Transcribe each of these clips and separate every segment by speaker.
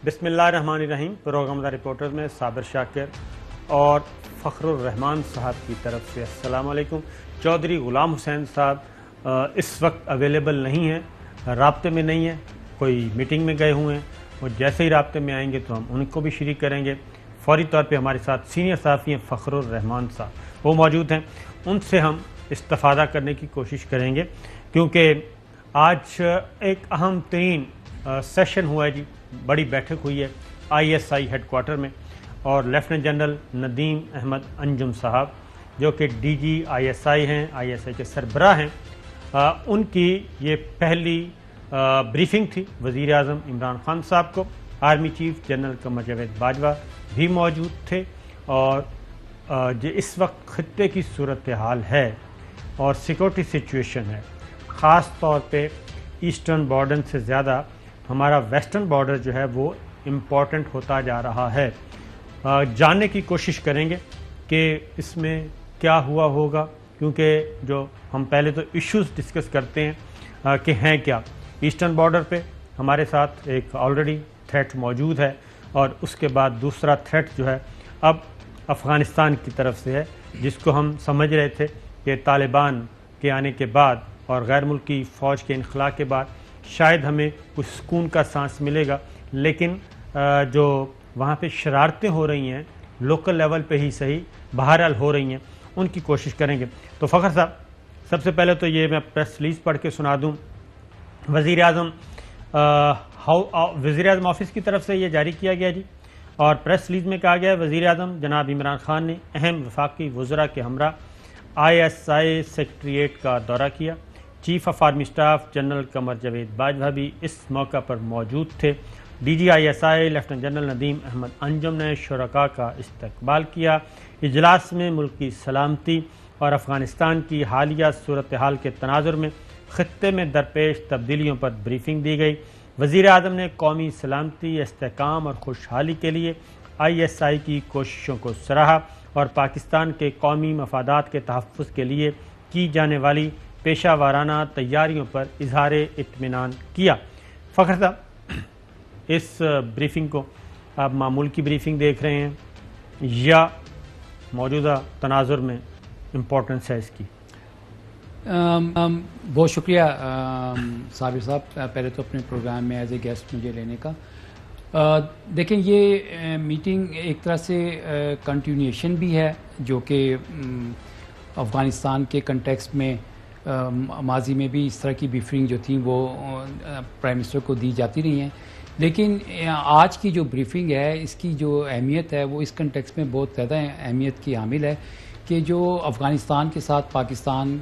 Speaker 1: بسم اللہ الرحمن الرحیم۔ پروگرام دا رپورٹر میں صابر شاکر اور فخر الرحمان صاحب کی طرف سے السلام علیکم۔ چودھری غلام حسین صاحب اس وقت اویلیبل نہیں ہیں، رابطے میں نہیں ہیں، کوئی میٹنگ میں گئے ہوئے ہیں، اور جیسے ہی رابطے میں آئیں گے تو ہم ان کو بھی شریک کریں گے۔ فوری طور پہ ہمارے ساتھ سینئر صحافی ہیں فخر الرحمان صاحب، وہ موجود ہیں، ان سے ہم استفادہ کرنے کی کوشش کریں گے، کیونکہ آج ایک اہم ترین سیشن ہوا ہے جی، بڑی بیٹھک ہوئی ہے ISI ہیڈ کوارٹر میں، اور لیفٹیننٹ جنرل ندیم احمد انجم صاحب جو کہ DG ISI ہیں، ISI کے سربراہ ہیں، ان کی یہ پہلی بریفنگ تھی۔ وزیر اعظم عمران خان صاحب کو، army chief general Qamar Javed Bajwa بھی موجود تھے، اور جو اس وقت خطے کی صورتحال ہے اور سیکورٹی سچویشن ہے، خاص طور پہ ایسٹرن بارڈر سے زیادہ ہمارا ویسٹرن بارڈر جو ہے وہ امپورٹنٹ ہوتا جا رہا ہے، جاننے کی کوشش کریں گے کہ اس میں کیا ہوا ہوگا، کیونکہ جو ہم پہلے تو ایشوز ڈسکس کرتے ہیں کہ ہیں کیا۔ ایسٹرن بارڈر پہ ہمارے ساتھ ایک آلریڈی تھریٹ موجود ہے، اور اس کے بعد دوسرا تھریٹ جو ہے اب افغانستان کی طرف سے ہے، جس کو ہم سمجھ رہے تھے کہ طالبان کے آنے کے بعد اور غیر ملکی فوج کے انخلاء کے بعد شاید ہمیں کچھ سکون کا سانس ملے گا، لیکن جو وہاں پہ شرارتیں ہو رہی ہیں لوکل لیول پہ ہی صحیح، بہرحال ہو رہی ہیں، ان کی کوشش کریں گے۔ تو فخر صاحب، سب سے پہلے تو یہ میں پریس ریلیز پڑھ کے سنا دوں۔ وزیر اعظم آفس کی طرف سے یہ جاری کیا گیا جی، اور پریس ریلیز میں کہا گیا ہے وزیر اعظم جناب عمران خان نے اہم وفاقی وزراء کے ہمراہ ISI سیکریٹریٹ کا دورہ کیا۔ Chief of army staff general Qamar Javed Bajwa بھی اس موقع پر موجود تھے۔ DG ISI lieutenant general Nadeem Ahmed Anjum نے شرکاء کا استقبال کیا۔ اجلاس میں ملک کی سلامتی اور افغانستان کی حالیہ صورتحال کے تناظر میں خطے میں درپیش تبدیلیوں پر بریفنگ دی گئی۔ وزیر اعظم نے قومی سلامتی، استحکام اور خوشحالی کے لیے ISI کی کوششوں کو سراہا، اور پاکستان کے قومی مفادات کے تحفظ کے لیے کی جانے والی پیشہ وارانہ تیاریوں پر اظہار اطمینان کیا۔ فخر صاحب، اس بریفنگ کو آپ معمول کی بریفنگ دیکھ رہے ہیں یا موجودہ تناظر میں امپورٹنس ہے اس کی؟
Speaker 2: بہت شکریہ صابر صاحب، پہلے تو اپنے پروگرام میں ایز اے گیسٹ مجھے لینے کا۔ دیکھیں، یہ میٹنگ ایک طرح سے کنٹینیوشن بھی ہے، جو کہ افغانستان کے کنٹیکسٹ میں ماضی میں بھی اس طرح کی بریفنگ جو تھیں وہ پرائم منسٹر کو دی جاتی رہی ہیں، لیکن آج کی جو بریفنگ ہے اس کی جو اہمیت ہے وہ اس کنٹیکسٹ میں بہت زیادہ اہمیت کی حامل ہے، کہ جو افغانستان کے ساتھ پاکستان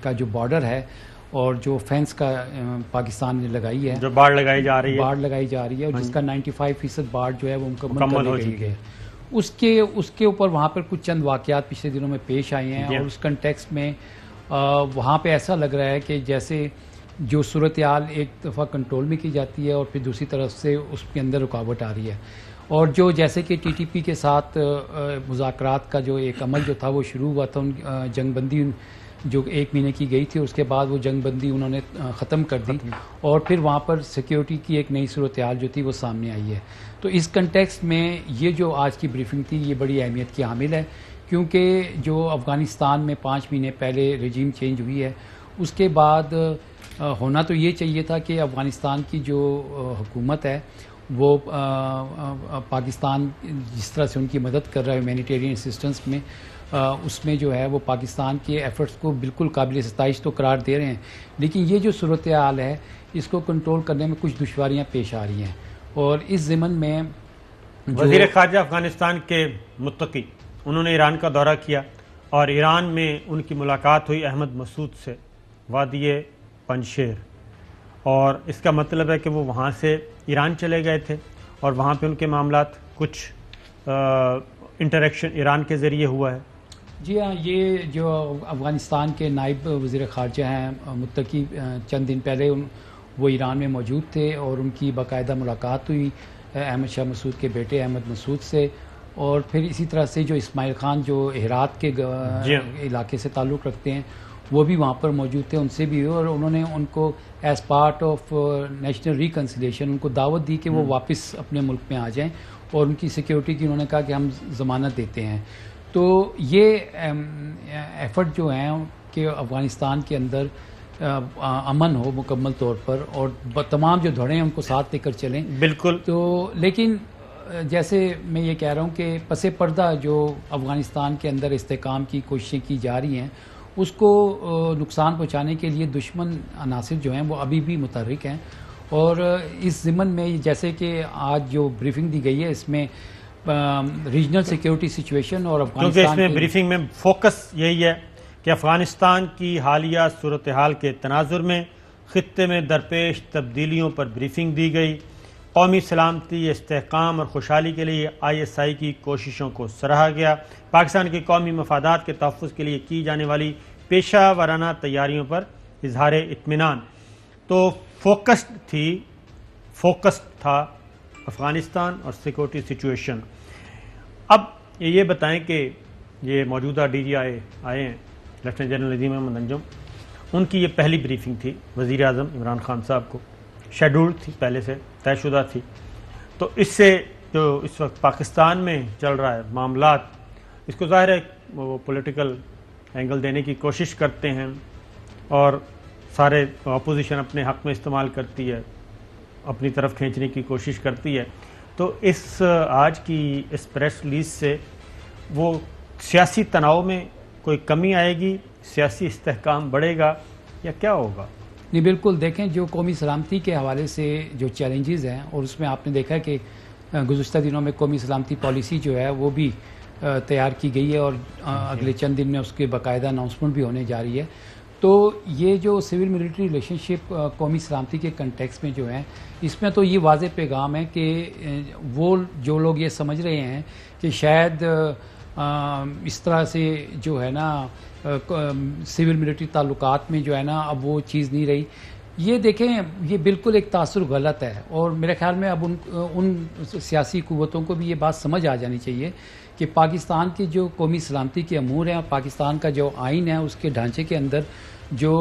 Speaker 2: کا جو بارڈر ہے اور جو فینس کا پاکستان نے لگائی ہے،
Speaker 1: جو باڑ لگائی جا رہی ہے،
Speaker 2: اور جس کا 95% باڑ جو ہے وہ مکمل ہو چکی ہے، اس کے اوپر وہاں پر کچھ چند واقعات پچھلے دنوں میں پیش آئے ہیں، اور اس کنٹیکسٹ میں وہاں پہ ایسا لگ رہا ہے کہ جیسے جو صورتحال ایک دفعہ کنٹرول میں کی جاتی ہے اور پھر دوسری طرف سے اس کے اندر رکاوٹ آ رہی ہے، اور جو جیسے کہ TTP کے ساتھ مذاکرات کا جو ایک عمل جو تھا وہ شروع ہوا تھا، جنگ بندی جو 1 مہینے کی گئی تھی، اس کے بعد وہ جنگ بندی انہوں نے ختم کر دی، اور پھر وہاں پر سیکیورٹی کی ایک نئی صورتحال جو تھی وہ سامنے آئی ہے۔ تو اس کنٹیکسٹ میں یہ جو آج کی بریفنگ تھی یہ بڑی اہمیت کی حامل ہے، کیونکہ جو افغانستان میں 5 مہینے پہلے رجیم چینج ہوئی ہے، اس کے بعد ہونا تو یہ چاہیے تھا کہ افغانستان کی جو حکومت ہے وہ پاکستان جس طرح سے ان کی مدد کر رہا ہے ہیومینیٹیرین اسسٹنس میں، اس میں جو ہے وہ پاکستان کے ایفرٹس کو بالکل قابل ستائش تو قرار دے رہے ہیں، لیکن یہ جو صورتحال ہے اس کو کنٹرول کرنے میں کچھ دشواریاں پیش آ رہی ہیں، اور اس ضمن میں
Speaker 1: وزیر خارجہ افغانستان کے متقی انہوں نے ایران کا دورہ کیا، اور ایران میں ان کی ملاقات ہوئی احمد مسعود سے وادی پنجشیر، اور اس کا مطلب ہے کہ وہ وہاں سے ایران چلے گئے تھے، اور وہاں پہ ان کے معاملات کچھ انٹریکشن ایران کے ذریعے ہوا ہے۔
Speaker 2: جی ہاں، یہ جو افغانستان کے نائب وزیر خارجہ ہیں متقی، چند دن پہلے وہ ایران میں موجود تھے، اور ان کی باقاعدہ ملاقات ہوئی احمد شاہ مسعود کے بیٹے احمد مسعود سے، اور پھر اسی طرح سے جو اسماعیل خان جو ہرات کے علاقے سے تعلق رکھتے ہیں وہ بھی وہاں پر موجود تھے، ان سے بھی ہوئے، اور انہوں نے ان کو as part of national reconciliation ان کو دعوت دی کہ وہ واپس اپنے ملک میں آ جائیں، اور ان کی سیکیورٹی کی انہوں نے کہا کہ ہم ضمانت دیتے ہیں. تو یہ ایفرٹ جو ہیں کہ افغانستان کے اندر امن ہو مکمل طور پر، اور تمام جو دھڑے ہیں ان کو ساتھ لے کر چلیں.
Speaker 1: بالکل.
Speaker 2: تو لیکن جیسے میں یہ کہہ رہا ہوں کہ پس پردہ جو افغانستان کے اندر استحکام کی کوششیں کی جا رہی ہیں، اس کو نقصان پہنچانے کے لیے دشمن عناصر جو ہیں وہ ابھی بھی متحرک ہیں. اور اس ضمن میں جیسے کہ آج جو بریفنگ دی گئی ہے، اس میں ریجنل سیکیورٹی سچویشن اور افغانستان،
Speaker 1: کیونکہ اس میں بریفنگ میں فوکس یہی ہے کہ افغانستان کی حالیہ صورتحال کے تناظر میں خطے میں درپیش تبدیلیوں پر بریفنگ دی گئی. قومی سلامتی، استحکام اور خوشحالی کے لیے ISI کی کوششوں کو سراہا گیا. پاکستان کے قومی مفادات کے تحفظ کے لیے کی جانے والی پیشہ ورانہ تیاریوں پر اظہار اطمینان. تو فوکسڈ تھا افغانستان اور سیکورٹی سچویشن. اب یہ بتائیں کہ یہ موجودہ DGI آئے ہیں لیفٹیننٹ جنرل ندیم احمد انجم، ان کی یہ پہلی بریفنگ تھی وزیر اعظم عمران خان صاحب کو، شیڈولڈ تھی، پہلے سے طے شدہ تھی. تو اس سے جو اس وقت پاکستان میں چل رہا ہے معاملات، اس کو ظاہر ہے وہ پولیٹیکل اینگل دینے کی کوشش کرتے ہیں، اور سارے اپوزیشن اپنے حق میں استعمال کرتی ہے، اپنی طرف کھینچنے کی کوشش کرتی ہے. تو اس آج کی اس پریس ریلیز سے وہ سیاسی تناؤ میں کوئی کمی آئے گی، سیاسی استحکام بڑھے گا، یا کیا ہوگا؟
Speaker 2: نہیں، بالکل. دیکھیں جو قومی سلامتی کے حوالے سے جو چیلنجز ہیں، اور اس میں آپ نے دیکھا کہ گزشتہ دنوں میں قومی سلامتی پالیسی جو ہے وہ بھی تیار کی گئی ہے، اور اگلے چند دن میں اس کے باقاعدہ اناؤنسمنٹ بھی ہونے جا رہی ہے. تو یہ جو سول ملٹری ریلیشن شپ قومی سلامتی کے کنٹیکس میں جو ہے، اس میں تو یہ واضح پیغام ہے کہ وہ جو لوگ یہ سمجھ رہے ہیں کہ شاید اس طرح سے جو ہے نا سول ملٹری تعلقات میں جو ہے نا اب وہ چیز نہیں رہی، یہ دیکھیں یہ بالکل ایک تاثر غلط ہے. اور میرے خیال میں اب ان سیاسی قوتوں کو بھی یہ بات سمجھ آ جانی چاہیے کہ پاکستان کی جو قومی سلامتی کے امور ہیں، پاکستان کا جو آئین ہے، اس کے ڈھانچے کے اندر جو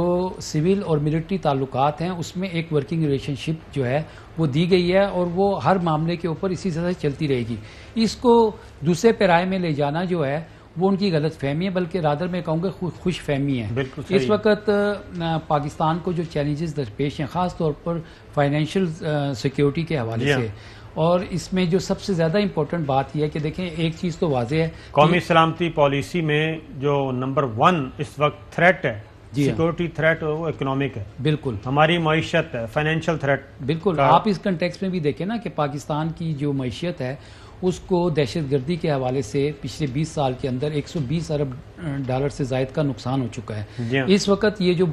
Speaker 2: سول اور ملٹری تعلقات ہیں، اس میں ایک ورکنگ ریلیشن شپ جو ہے وہ دی گئی ہے، اور وہ ہر معاملے کے اوپر اسی طرح سے چلتی رہے گی. اس کو دوسرے پیرائے میں لے جانا جو ہے وہ ان کی غلط فہمی ہے، بلکہ رادر میں کہوں گا خوش فہمی ہے. اس وقت پاکستان کو جو چیلنجز درپیش ہیں، خاص طور پر فائنینشیل سیکیورٹی کے حوالے سے، اور اس میں جو سب سے زیادہ امپورٹنٹ بات یہ ہے کہ دیکھیں ایک چیز تو واضح ہے،
Speaker 1: قومی سلامتی پالیسی میں جو نمبر 1 اس وقت تھریٹ ہے، سیکورٹی تھریٹ، وہ اکنامک ہے. بالکل، ہماری معیشت ہے، فائنینشیل تھریٹ.
Speaker 2: بالکل. آپ اس کنٹیکس میں بھی دیکھیں نا کہ پاکستان کی جو معیشت ہے اس کو دہشت گردی کے حوالے سے پچھلے 20 سال کے اندر $120 ارب سے زائد کا نقصان ہو چکا ہے. اس وقت یہ جو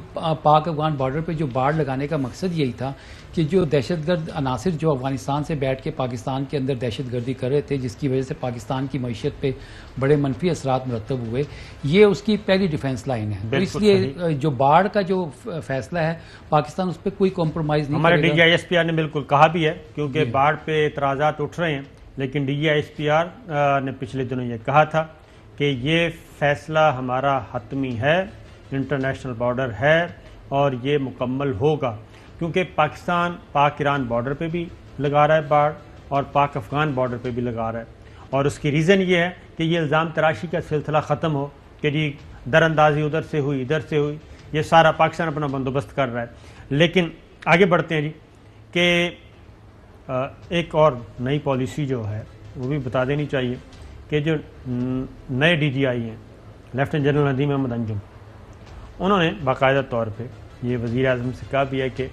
Speaker 2: پاک افغان بارڈر پہ جو باڑ لگانے کا مقصد یہی تھا کہ جو دہشت گرد عناصر جو افغانستان سے بیٹھ کے پاکستان کے اندر دہشت گردی کر رہے تھے، جس کی وجہ سے پاکستان کی معیشت پہ بڑے منفی اثرات مرتب ہوئے، یہ اس کی پہلی ڈیفنس لائن ہے. اس لیے جو باڑ کا جو فیصلہ ہے، پاکستان اس پہ کوئی کمپرومائز نہیں کرے گا.
Speaker 1: ہمارے DGI نے بالکل کہا بھی ہے، کیونکہ باڑ پہ اعتراضات اٹھ رہے ہیں، لیکن DGI نے پچھلے دنوں یہ کہا تھا کہ یہ فیصلہ ہمارا حتمی ہے، انٹرنیشنل بارڈر ہے اور یہ مکمل ہوگا، کیونکہ پاکستان پاک ایران بارڈر پہ بھی لگا رہا ہے باڑ، اور پاک افغان بارڈر پہ بھی لگا رہا ہے. اور اس کی ریزن یہ ہے کہ یہ الزام تراشی کا سلسلہ ختم ہو کہ جی در اندازی ادھر سے ہوئی، ادھر سے ہوئی، یہ سارا پاکستان اپنا بندوبست کر رہا ہے. لیکن آگے بڑھتے ہیں جی کہ ایک اور نئی پالیسی جو ہے وہ بھی بتا دینی چاہیے کہ جو نئے DGI ہیں لیفٹیننٹ جنرل ندیم احمد انجم، انہوں نے باقاعدہ طور پہ یہ وزیر اعظم سے کہا بھی ہے کہ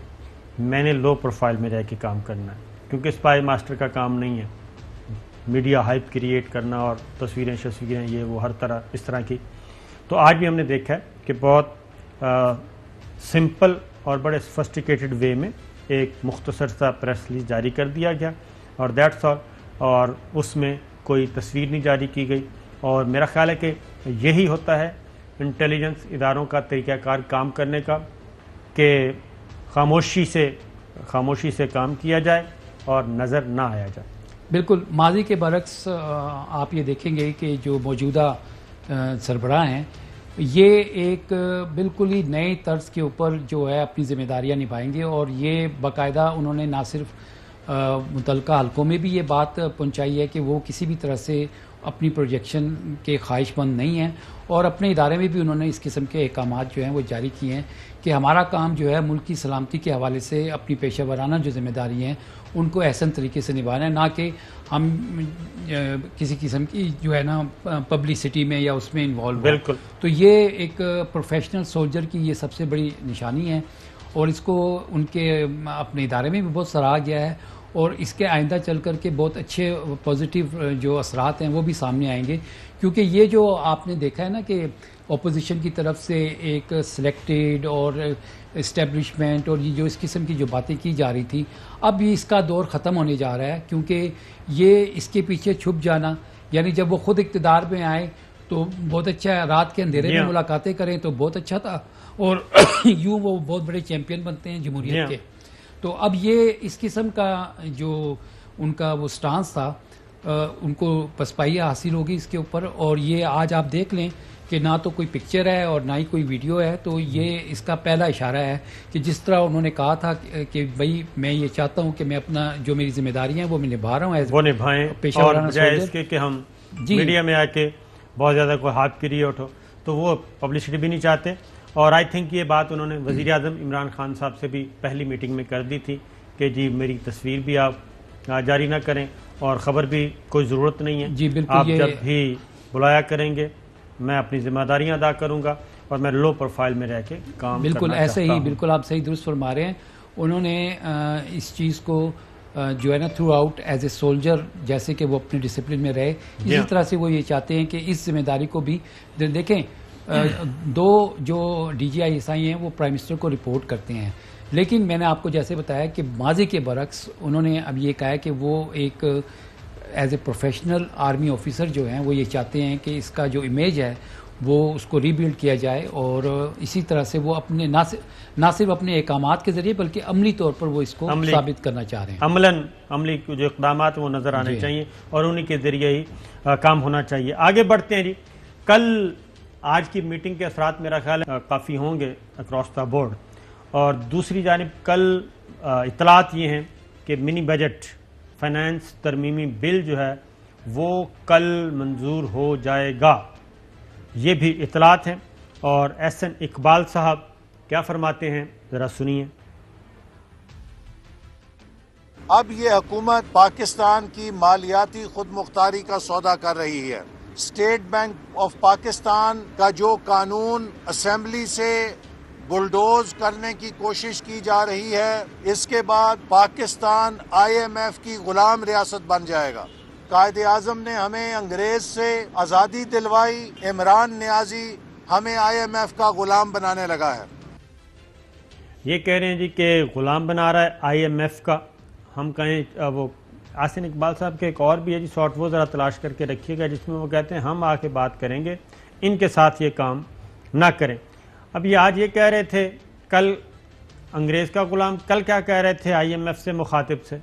Speaker 1: میں نے لو پروفائل میں رہ کے کام کرنا ہے، کیونکہ اسپائی ماسٹر کا کام نہیں ہے میڈیا ہائپ کریٹ کرنا اور تصویریں یہ وہ ہر طرح اس طرح کی. تو آج بھی ہم نے دیکھا ہے کہ بہت سمپل اور بڑے سفسٹیکیٹڈ وے میں ایک مختصر سا پریس ریلیز جاری کر دیا گیا، اور دیٹس آل، اور اس میں کوئی تصویر نہیں جاری کی گئی. اور میرا خیال ہے کہ یہی ہوتا ہے انٹیلیجنس اداروں کا طریقہ کار کام کرنے کا، کہ خاموشی سے کام کیا جائے اور نظر نہ آیا جائے.
Speaker 2: بالکل. ماضی کے برعکس آپ یہ دیکھیں گے کہ جو موجودہ سربراہ ہیں، یہ ایک بالکل ہی نئے طرز کے اوپر جو ہے اپنی ذمہ داریاں نبھائیں گے، اور یہ باقاعدہ انہوں نے نہ صرف متعلقہ حلقوں میں بھی یہ بات پہنچائی ہے کہ وہ کسی بھی طرح سے اپنی پروجیکشن کے خواہش مند نہیں ہیں، اور اپنے ادارے میں بھی انہوں نے اس قسم کے احکامات جو ہیں وہ جاری کیے ہیں کہ ہمارا کام جو ہے ملک کی سلامتی کے حوالے سے اپنی پیشہ ورانہ جو ذمہ داری ہیں ان کو احسن طریقے سے نبھانا ہے، نہ کہ ہم کسی قسم کی جو ہے نا پبلسٹی میں یا اس میں انوالو
Speaker 1: بالکل.
Speaker 2: تو یہ ایک پروفیشنل سولجر کی یہ سب سے بڑی نشانی ہے، اور اس کو ان کے اپنے ادارے میں بھی بہت سراہا گیا ہے، اور اس کے آئندہ چل کر کے بہت اچھے پازیٹیو جو اثرات ہیں وہ بھی سامنے آئیں گے، کیونکہ یہ جو آپ نے دیکھا ہے نا کہ اپوزیشن کی طرف سے ایک سلیکٹڈ اور اسٹیبلشمنٹ اور یہ جو اس قسم کی جو باتیں کی جا رہی تھی، اب یہ اس کا دور ختم ہونے جا رہا ہے، کیونکہ یہ اس کے پیچھے چھپ جانا، یعنی جب وہ خود اقتدار میں آئے تو بہت اچھا ہے، رات کے اندھیرے میں ملاقاتیں کریں تو بہت اچھا تھا، اور یوں وہ بہت بڑے چیمپئن بنتے ہیں جمہوریت کے. تو اب یہ اس قسم کا جو ان کا وہ سٹانس تھا ان کو پسپائیہ حاصل ہوگی اس کے اوپر، اور یہ آج آپ دیکھ لیں کہ نہ تو کوئی پکچر ہے اور نہ ہی کوئی ویڈیو ہے، تو یہ اس کا پہلا اشارہ ہے کہ جس طرح انہوں نے کہا تھا کہ بھائی میں یہ چاہتا ہوں کہ میں اپنا جو میری ذمہ داریاں ہیں وہ میں نبھا رہا ہوں،
Speaker 1: وہ نبھائیں، اور بجائے اس کے کہ ہم میڈیا میں آ کے بہت زیادہ کوئی ہاتھ کریٹ ہو، تو وہ پبلسٹی بھی نہیں چاہتے. اور آئی تھنک یہ بات انہوں نے وزیر اعظم عمران خان صاحب سے بھی پہلی میٹنگ میں کر دی تھی کہ جی میری تصویر بھی آپ جاری نہ کریں اور خبر بھی کوئی ضرورت نہیں ہے.
Speaker 2: جی بالکل،
Speaker 1: آپ جب بھی بلایا کریں گے میں اپنی ذمہ داریاں ادا کروں گا اور میں لو پروفائل میں رہ کے کام
Speaker 2: بالکل ایسے ہی، بالکل آپ صحیح درست فرما رہے ہیں. انہوں نے اس چیز کو جو ہے نا through out as a soldier, جیسے کہ وہ اپنے ڈسپلن میں رہے، اسی طرح سے وہ یہ چاہتے ہیں کہ اس ذمہ داری کو بھی دیکھیں. دو جو D G I S I ہیں وہ پرائم منسٹر کو رپورٹ کرتے ہیں، لیکن میں نے آپ کو جیسے بتایا کہ ماضی کے برعکس انہوں نے اب یہ کہا ہے کہ وہ ایک as a professional army officer جو ہیں وہ یہ چاہتے ہیں کہ اس کا جو امیج ہے وہ اس کو ری بلڈ کیا جائے، اور اسی طرح سے وہ اپنے نہ صرف اپنے احکامات کے ذریعے بلکہ عملی طور پر وہ اس کو ثابت کرنا چاہ رہے ہیں.
Speaker 1: عملی جو اقدامات وہ نظر آنے چاہیے اور انہی کے ذریعے ہی کام ہونا چاہیے. آگے بڑھتے ہیں جی. کل آج کی میٹنگ کے اثرات میرا خیال ہے کافی ہوں گے اکراس دا بورڈ، اور دوسری جانب کل اطلاعات یہ ہیں کہ منی بجٹ فائنانس ترمیمی بل جو ہے وہ کل منظور ہو جائے گا، یہ بھی اطلاعات ہیں. اور ایس این اقبال صاحب کیا فرماتے ہیں ذرا سنیے.
Speaker 3: اب یہ حکومت پاکستان کی مالیاتی خود مختاری کا سودا کر رہی ہے. اسٹیٹ بینک آف پاکستان کا جو قانون اسمبلی سے بلڈوز کرنے کی کوشش کی جا رہی ہے، اس کے بعد پاکستان آئی ایم ایف کی غلام ریاست بن جائے گا. قائد اعظم نے ہمیں انگریز سے آزادی دلوائی، عمران نیازی ہمیں آئی ایم ایف کا غلام بنانے لگا ہے.
Speaker 1: یہ کہہ رہے ہیں جی کہ غلام بنا رہا ہے آئی ایم ایف کا. ہم کہیں وہ آسن اقبال صاحب کے ایک اور بھی ہے جی شارٹ، وہ ذرا تلاش کر کے رکھیے گا، جس میں وہ کہتے ہیں ہم آ کے بات کریں گے، ان کے ساتھ یہ کام نہ کریں. اب یہ آج یہ کہہ رہے تھے کل انگریز کا غلام، کل کیا کہہ رہے تھے آئی ایم ایف سے مخاطب سے؟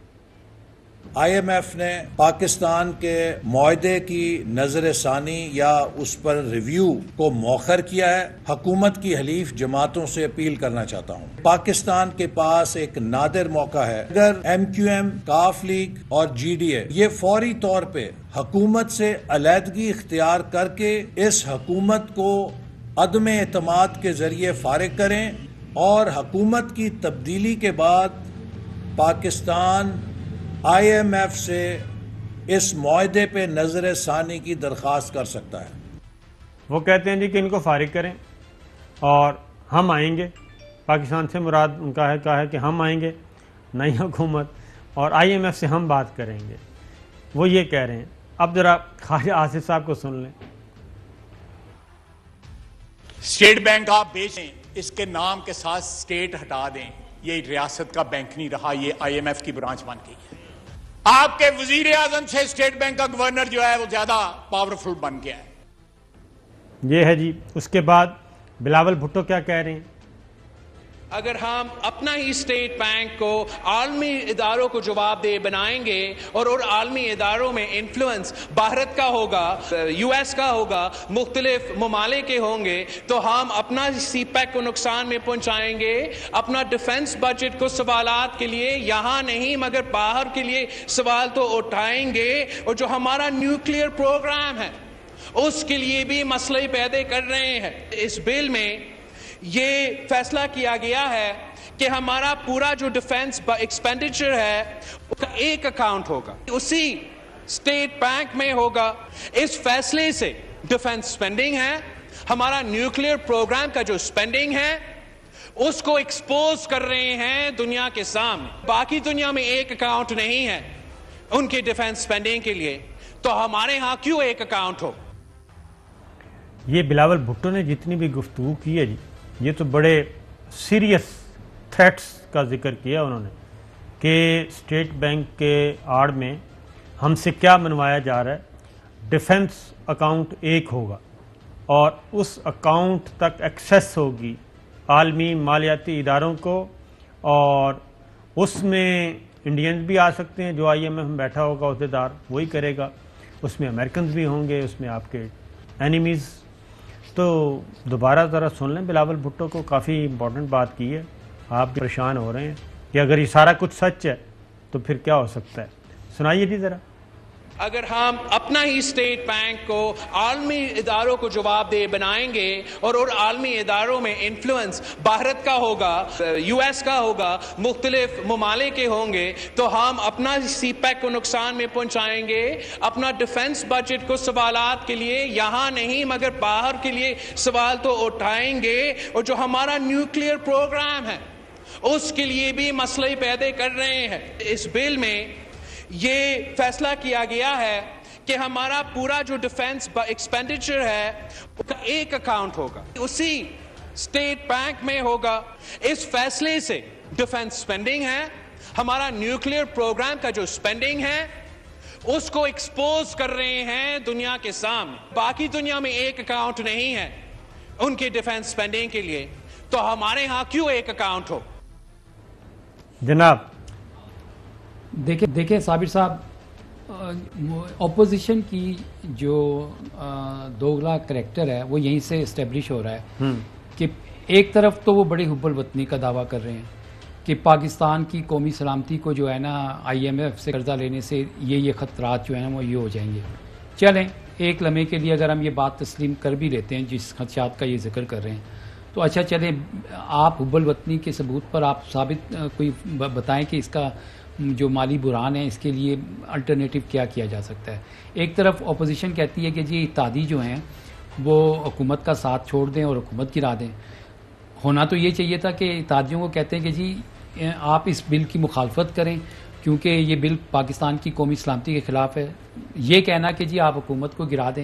Speaker 3: آئی ایم ایف نے پاکستان کے معاہدے کی نظر ثانی یا اس پر ریویو کو مؤخر کیا ہے. حکومت کی حلیف جماعتوں سے اپیل کرنا چاہتا ہوں، پاکستان کے پاس ایک نادر موقع ہے. اگر ایم کیو ایم، کاف لیگ اور جی ڈی اے یہ فوری طور پہ حکومت سے علیحدگی اختیار کر کے اس حکومت کو عدم اعتماد کے ذریعے فارغ کریں، اور حکومت کی تبدیلی کے بعد پاکستان آئی ایم ایف سے اس معاہدے پہ نظر ثانی کی درخواست کر سکتا ہے.
Speaker 1: وہ کہتے ہیں جی کہ ان کو فارغ کریں اور ہم آئیں گے. پاکستان سے مراد ان کا ہے کہ ہم آئیں گے، نئی حکومت، اور آئی ایم ایف سے ہم بات کریں گے، وہ یہ کہہ رہے ہیں. اب ذرا خواجہ آصف صاحب کو سن لیں.
Speaker 4: اسٹیٹ بینک آپ بیچیں، اس کے نام کے ساتھ اسٹیٹ ہٹا دیں، یہ ریاست کا بینک نہیں رہا، یہ آئی ایم ایف کی برانچ بن گئی ہے. آپ کے وزیر اعظم سے اسٹیٹ بینک کا گورنر جو ہے وہ زیادہ پاورفل بن گیا ہے.
Speaker 1: یہ ہے جی. اس کے بعد بلاول بھٹو کیا کہہ رہے ہیں؟
Speaker 5: اگر ہم اپنا ہی اسٹیٹ بینک کو عالمی اداروں کو جواب دہ بنائیں گے اور عالمی اداروں میں انفلوئنس بھارت کا ہوگا، یو ایس کا ہوگا، مختلف ممالک کے ہوں گے، تو ہم اپنا سی پیک کو نقصان میں پہنچائیں گے، اپنا ڈیفنس بجٹ کو سوالات کے لیے یہاں نہیں مگر باہر کے لیے سوال تو اٹھائیں گے، اور جو ہمارا نیوکلیئر پروگرام ہے اس کے لیے بھی مسئلے پیدا کر رہے ہیں۔ اس بل میں یہ فیصلہ کیا گیا ہے کہ ہمارا پورا جو ڈیفنس ایکسپینڈیچر ہے اس کا ایک اکاؤنٹ ہوگا، اسی اسٹیٹ بینک میں ہوگا۔ اس فیصلے سے ڈیفنس سپینڈنگ ہے، ہمارا نیوکلیئر پروگرام کا جو سپینڈنگ ہے اس کو ایکسپوز کر رہے ہیں دنیا کے سامنے۔ باقی دنیا میں ایک اکاؤنٹ نہیں ہے ان کے ڈیفنس سپینڈنگ کے لیے، تو ہمارے ہاں کیوں ایک اکاؤنٹ ہو؟
Speaker 1: یہ بلاول بھٹو نے جتنی بھی گفتگو کی ہے جی، یہ تو بڑے سیریس تھریٹس کا ذکر کیا انہوں نے کہ اسٹیٹ بینک کے آڑ میں ہم سے کیا منوایا جا رہا ہے، ڈیفنس اکاؤنٹ ایک ہوگا اور اس اکاؤنٹ تک ایکسیس ہوگی عالمی مالیاتی اداروں کو، اور اس میں انڈینز بھی آ سکتے ہیں، جو آئی ایم ایف میں بیٹھا ہوگا عہدیدار وہی کرے گا، اس میں امریکنز بھی ہوں گے، اس میں آپ کے اینیمیز۔ تو دوبارہ ذرا سن لیں بلاول بھٹو کو، کافی امپورٹنٹ بات کی ہے، آپ بھی پریشان ہو رہے ہیں کہ اگر یہ سارا کچھ سچ ہے تو پھر کیا ہو سکتا ہے، سنائیے جی ذرا۔
Speaker 5: اگر ہم اپنا ہی اسٹیٹ بینک کو عالمی اداروں کو جواب دہ بنائیں گے اور عالمی اداروں میں انفلوئنس بھارت کا ہوگا، یو ایس کا ہوگا، مختلف ممالک کے ہوں گے، تو ہم اپنا سی پیک کو نقصان میں پہنچائیں گے، اپنا ڈیفنس بجٹ کو سوالات کے لیے یہاں نہیں مگر باہر کے لیے سوال تو اٹھائیں گے، اور جو ہمارا نیوکلیئر پروگرام ہے اس کے لیے بھی مسئلے پیدا کر رہے ہیں۔ اس بل میں یہ فیصلہ کیا گیا ہے کہ ہمارا پورا جو ڈیفنس ایکسپینڈیچر ہے اس کا ایک اکاؤنٹ ہوگا، اسی اسٹیٹ بینک میں ہوگا۔ اس فیصلے سے ڈیفنس سپینڈنگ ہے، ہمارا نیوکلیئر پروگرام کا جو سپینڈنگ ہے اس کو ایکسپوز کر رہے ہیں دنیا کے سامنے۔ باقی دنیا میں ایک اکاؤنٹ نہیں ہے ان کے ڈیفنس سپینڈنگ کے لیے، تو ہمارے ہاں کیوں ایک اکاؤنٹ ہو؟
Speaker 1: جناب
Speaker 2: دیکھیں صابر صاحب، اپوزیشن کی جو دوگلا کریکٹر ہے وہ یہیں سے اسٹیبلش ہو رہا ہے کہ ایک طرف تو وہ بڑی حب الوطنی کا دعویٰ کر رہے ہیں کہ پاکستان کی قومی سلامتی کو جو ہے نا آئی ایم ایف سے قرضہ لینے سے یہ خطرات جو ہیں وہ یہ ہو جائیں گے۔ چلیں ایک لمحے کے لیے اگر ہم یہ بات تسلیم کر بھی لیتے ہیں جس خدشات کا یہ ذکر کر رہے ہیں، تو اچھا چلیں آپ حب الوطنی کے ثبوت پر آپ ثابت کوئی بتائیں کہ اس کا جو مالی بحران ہے اس کے لیے الٹرنیٹو کیا کیا جا سکتا ہے۔ ایک طرف اپوزیشن کہتی ہے کہ جی اتحادی جو ہیں وہ حکومت کا ساتھ چھوڑ دیں اور حکومت گرا دیں۔ ہونا تو یہ چاہیے تھا کہ اتحادیوں کو کہتے ہیں کہ جی آپ اس بل کی مخالفت کریں کیونکہ یہ بل پاکستان کی قومی سلامتی کے خلاف ہے، یہ کہنا کہ جی آپ حکومت کو گرا دیں۔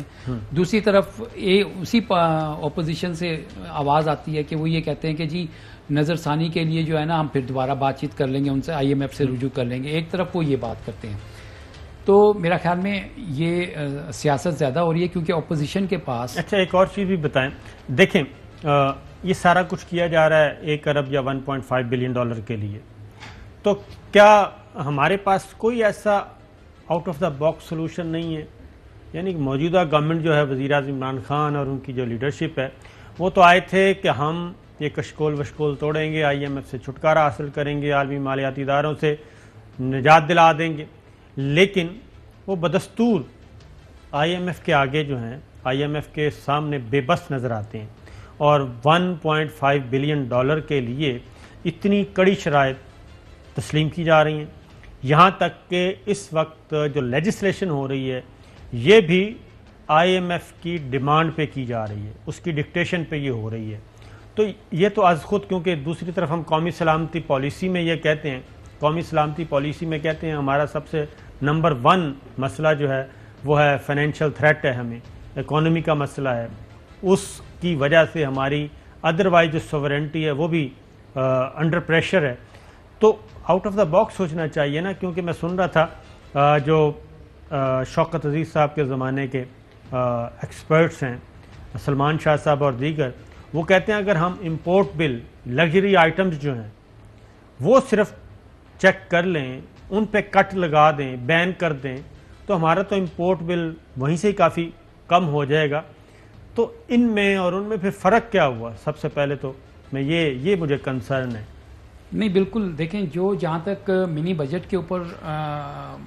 Speaker 2: دوسری طرف اسی اپوزیشن سے آواز آتی ہے کہ وہ یہ کہتے ہیں کہ جی نظر ثانی کے لیے جو ہے نا ہم پھر دوبارہ بات چیت کر لیں گے، ان سے آئی ایم ایف سے رجوع کر لیں گے۔ ایک طرف وہ یہ بات کرتے ہیں، تو میرا خیال میں یہ سیاست زیادہ ہو رہی ہے کیونکہ اپوزیشن کے پاس۔
Speaker 1: اچھا ایک اور چیز بھی بتائیں، دیکھیں یہ سارا کچھ کیا جا رہا ہے 1 ارب یا 1.5 بلین ڈالر کے لیے، تو کیا ہمارے پاس کوئی ایسا out of the box solution نہیں ہے؟ یعنی موجودہ گورنمنٹ جو ہے، وزیر اعظم عمران خان اور ان کی جو لیڈرشپ ہے، وہ تو آئے تھے کہ ہم یہ کشکول وشکول توڑیں گے، آئی ایم ایف سے چھٹکارا حاصل کریں گے، عالمی مالیاتی اداروں سے نجات دلا دیں گے، لیکن وہ بدستور آئی ایم ایف کے آگے جو ہیں، آئی ایم ایف کے سامنے بے بس نظر آتے ہیں، اور 1.5 بلین ڈالر کے لیے اتنی کڑی شرائط تسلیم کی جا رہی ہیں، یہاں تک کہ اس وقت جو لیجسلیشن ہو رہی ہے یہ بھی آئی ایم ایف کی ڈیمانڈ پہ کی جا رہی ہے، اس کی ڈکٹیشن پہ یہ ہو رہی ہے۔ تو یہ تو از خود، کیونکہ دوسری طرف ہم قومی سلامتی پالیسی میں یہ کہتے ہیں، قومی سلامتی پالیسی میں کہتے ہیں ہمارا سب سے نمبر 1 مسئلہ جو ہے وہ ہے فائنینشیل تھریٹ ہے، ہمیں اکانومی کا مسئلہ ہے، اس کی وجہ سے ہماری ادروائز جو سوورنٹی ہے وہ بھی انڈر پریشر ہے۔ تو آؤٹ آف دا باکس سوچنا چاہیے نا، کیونکہ میں سن رہا تھا جو شوکت عزیز صاحب کے زمانے کے ایکسپرٹس ہیں، سلمان شاہ صاحب اور دیگر، وہ کہتے ہیں اگر ہم امپورٹ بل لگژری آئٹمز جو ہیں وہ صرف چیک کر لیں, ان پہ کٹ لگا دیں, بین کر دیں, تو ہمارا تو امپورٹ بل وہیں سے ہی کافی کم ہو جائے گا. تو ان میں اور ان میں پھر فرق کیا ہوا؟ سب سے پہلے تو میں یہ مجھے کنسرن ہے.
Speaker 2: نہیں بالکل, دیکھیں جو جہاں تک منی بجٹ کے اوپر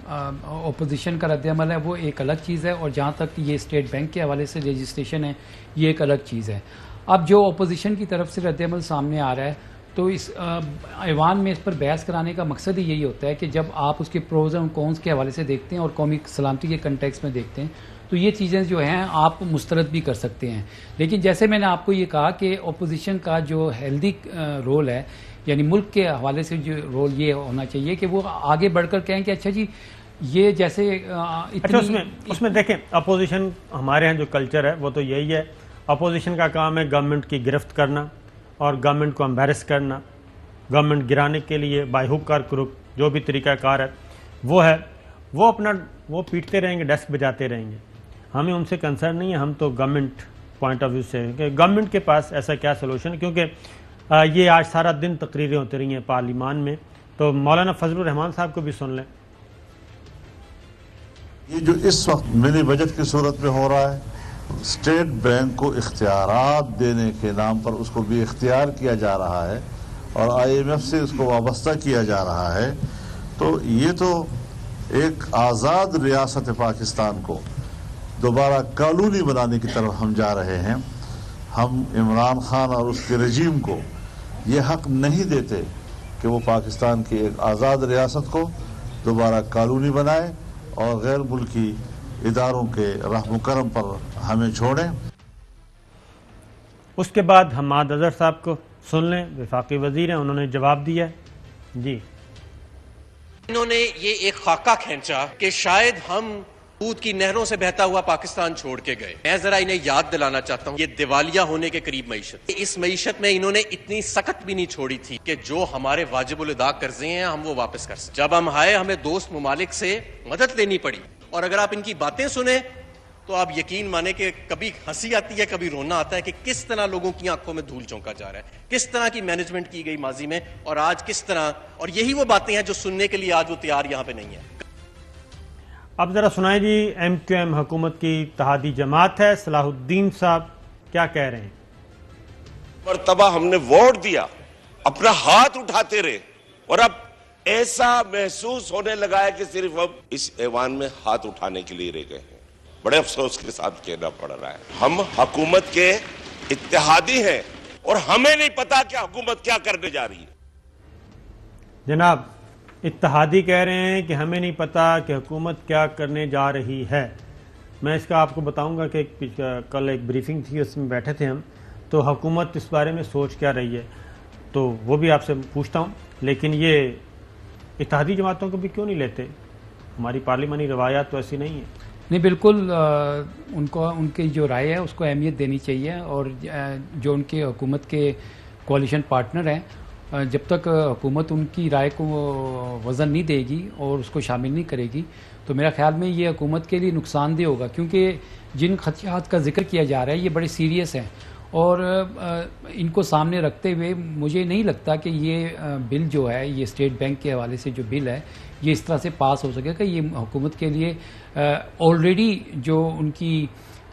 Speaker 2: اپوزیشن کا رد عمل ہے وہ ایک الگ چیز ہے, اور جہاں تک یہ اسٹیٹ بینک کے حوالے سے لیجسلیشن ہے یہ ایک الگ چیز ہے. اب جو اپوزیشن کی طرف سے رد عمل سامنے آ رہا ہے تو اس ایوان میں اس پر بحث کرانے کا مقصد ہی یہی ہوتا ہے کہ جب آپ اس کے پروز اور کونس کے حوالے سے دیکھتے ہیں اور قومی سلامتی کے کنٹیکس میں دیکھتے ہیں تو یہ چیزیں جو ہیں آپ مسترد بھی کر سکتے ہیں. لیکن جیسے میں نے آپ کو یہ کہا کہ اپوزیشن کا جو ہیلدی رول ہے, یعنی ملک کے حوالے سے جو رول یہ ہونا چاہیے کہ وہ آگے بڑھ کر کہیں کہ اچھا جی یہ جیسے
Speaker 1: اس میں دیکھیں اپوزیشن ہمارے ہاں جو کلچر ہے وہ تو یہی ہے, اپوزیشن کا کام ہے گورنمنٹ کی گرفت کرنا اور گورنمنٹ کو امبیرس کرنا, گورنمنٹ گرانے کے لیے بائی ہک اور کروک جو بھی طریقہ کار ہے وہ ہے, وہ اپنا وہ پیٹتے رہیں گے, ڈیسک بجاتے رہیں گے. ہمیں ان سے کنسرن نہیں ہے, ہم تو گورنمنٹ پوائنٹ آف ویو سے کہ گورنمنٹ کے پاس ایسا کیا سلوشن ہے, کیونکہ یہ آج سارا دن تقریریں ہوتی رہی ہیں پارلیمان میں. تو مولانا فضل الرحمان صاحب کو بھی سن لیں.
Speaker 6: یہ جو اس وقت منی بجٹ کی صورت میں ہو رہا ہے, اسٹیٹ بینک کو اختیارات دینے کے نام پر اس کو بھی اختیار کیا جا رہا ہے اور IMF سے اس کو وابستہ کیا جا رہا ہے, تو یہ تو ایک آزاد ریاست پاکستان کو دوبارہ کالونی بنانے کی طرف ہم جا رہے ہیں. ہم عمران خان اور اس کے رجیم کو یہ حق نہیں دیتے کہ وہ پاکستان کی ایک آزاد ریاست کو دوبارہ کالونی بنائے اور غیر ملکی اداروں کے رحم و کرم پر ہمیں چھوڑیں.
Speaker 1: اس کے بعد حماد اظہر صاحب کو سن لیں, وفاقی وزیر ہیں, انہوں نے جواب دیا. جی
Speaker 7: انہوں نے یہ ایک خاکہ کھینچا کہ شاید ہم دودھ کی نہروں سے بہتا ہوا پاکستان چھوڑ کے گئے. میں ذرا انہیں یاد دلانا چاہتا ہوں یہ دیوالیہ ہونے کے قریب معیشت, اس معیشت میں انہوں نے اتنی سخت بھی نہیں چھوڑی تھی کہ جو ہمارے واجب الادا قرضے ہیں ہم وہ واپس کر سکیں. جب ہم آئے ہمیں دوست ممالک سے مدد لینی پڑی, اور اگر آپ ان کی باتیں سنیں تو آپ یقین مانیں کہ کبھی ہنسی آتی ہے کبھی رونا آتا ہے کہ کس طرح لوگوں کی آنکھوں میں دھول جھونکا جا رہا ہے, کس طرح کی مینجمنٹ کی گئی ماضی میں, اور آج کس طرح. اور یہی وہ باتیں ہیں جو سننے کے لیے آج وہ تیار یہاں پہ نہیں ہے.
Speaker 1: اب ذرا سنائیں جی, MQM حکومت کی اتحادی جماعت ہے, صلاح الدین صاحب کیا کہہ رہے ہیں.
Speaker 8: مرتبہ ہم نے ووٹ دیا, اپنا ہاتھ اٹھاتے رہے, اور اب ایسا محسوس ہونے لگا ہے کہ صرف اب اس ایوان میں ہاتھ اٹھانے کے لیے رہ گئے ہیں. بڑے افسوس کے ساتھ کہنا پڑ رہا ہے, ہم حکومت کے اتحادی ہیں اور ہمیں نہیں پتا کہ حکومت کیا کرنے جا رہی ہے.
Speaker 1: جناب اتحادی کہہ رہے ہیں کہ ہمیں نہیں پتا کہ حکومت کیا کرنے جا رہی ہے. میں اس کا آپ کو بتاؤں گا کہ کل ایک بریفنگ تھی, اس میں بیٹھے تھے ہم, تو حکومت اس بارے میں سوچ کیا رہی ہے تو وہ بھی آپ سے پوچھتا ہوں. لیکن یہ اتحادی جماعتوں کو بھی کیوں نہیں لیتے؟ ہماری پارلیمانی روایات تو ایسی نہیں ہیں.
Speaker 2: نہیں بالکل, ان کی جو رائے ہے اس کو اہمیت دینی چاہیے, اور جو ان کے حکومت کے کوalition پارٹنر ہیں جب تک حکومت ان کی رائے کو وزن نہیں دے گی اور اس کو شامل نہیں کرے گی تو میرا خیال میں یہ حکومت کے لیے نقصان دہ ہوگا, کیونکہ جن خدشات کا ذکر کیا جا رہا ہے یہ بڑے سیریس ہیں, اور ان کو سامنے رکھتے ہوئے مجھے نہیں لگتا کہ یہ بل جو ہے, یہ اسٹیٹ بینک کے حوالے سے جو بل ہے یہ اس طرح سے پاس ہو سکے گا. یہ حکومت کے لیے آلریڈی جو ان کی